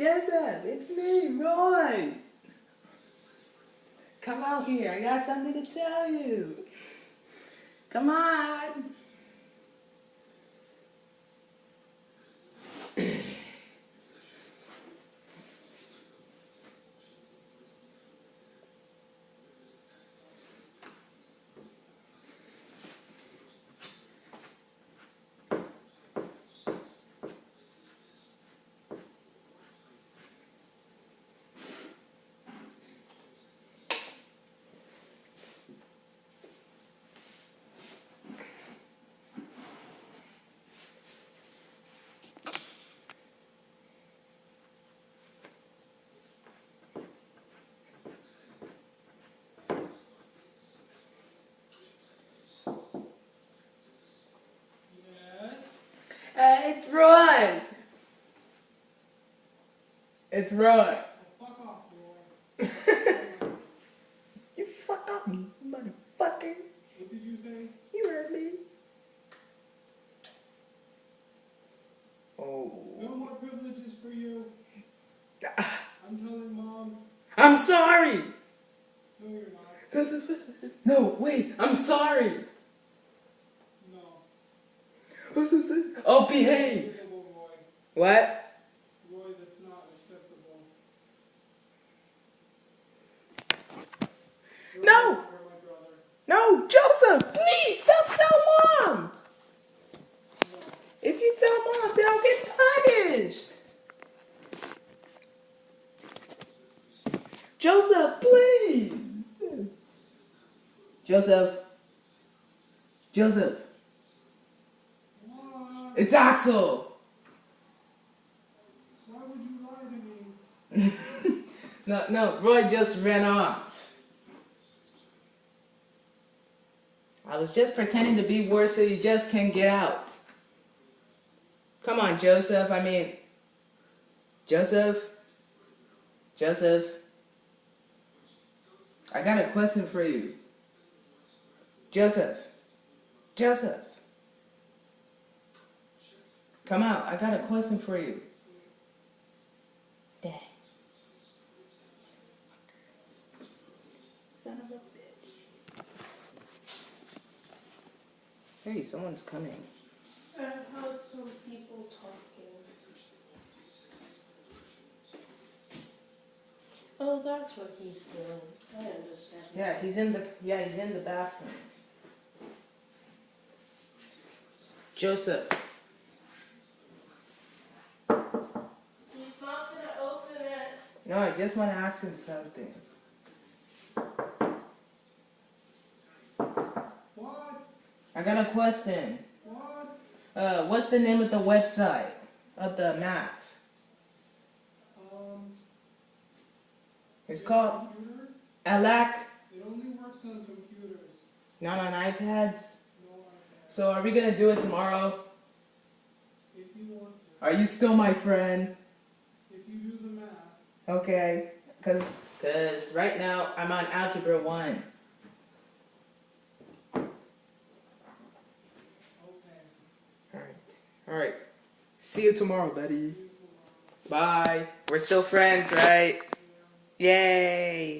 Joseph, it's me, Roy. Come out here. I got something to tell you. Come on. It's Roy. It's Roy. Fuck off, boy. You fuck up, motherfucker. What did you say? You heard me. Oh. No more privileges for you. I'm telling Mom. I'm sorry. No, you're not. No, wait. I'm sorry. No. Oh, behave. Acceptable, Roy. What? Roy, that's not acceptable. No. You're my brother. No, Joseph, please don't tell Mom. No. If you tell Mom, then I'll get punished. Joseph, please. Joseph. Joseph. What? It's Axel. Why would you lie to me? No, Roy just ran off. I was just pretending to be worse so you just can't get out. Come on, Joseph. Joseph. Joseph. I got a question for you. Joseph. Joseph. Come out. I got a question for you. Dang. Son of a bitch. Hey, someone's coming. I heard some people talking. Oh, that's what he's doing. I understand. Yeah, he's in the bathroom. Joseph. He's not gonna open it. No, I just want to ask him something. What? I got a question. What? What's the name of the website of the math? It's called Computer? Alac. It only works on computers. Not on iPads. No, I can't. So are we gonna do it tomorrow? If you want to. Are you still my friend? If you do the math. Okay. Cause right now I'm on Algebra 1. Okay. Alright. See you tomorrow, buddy. Bye. We're still friends, right? Yay.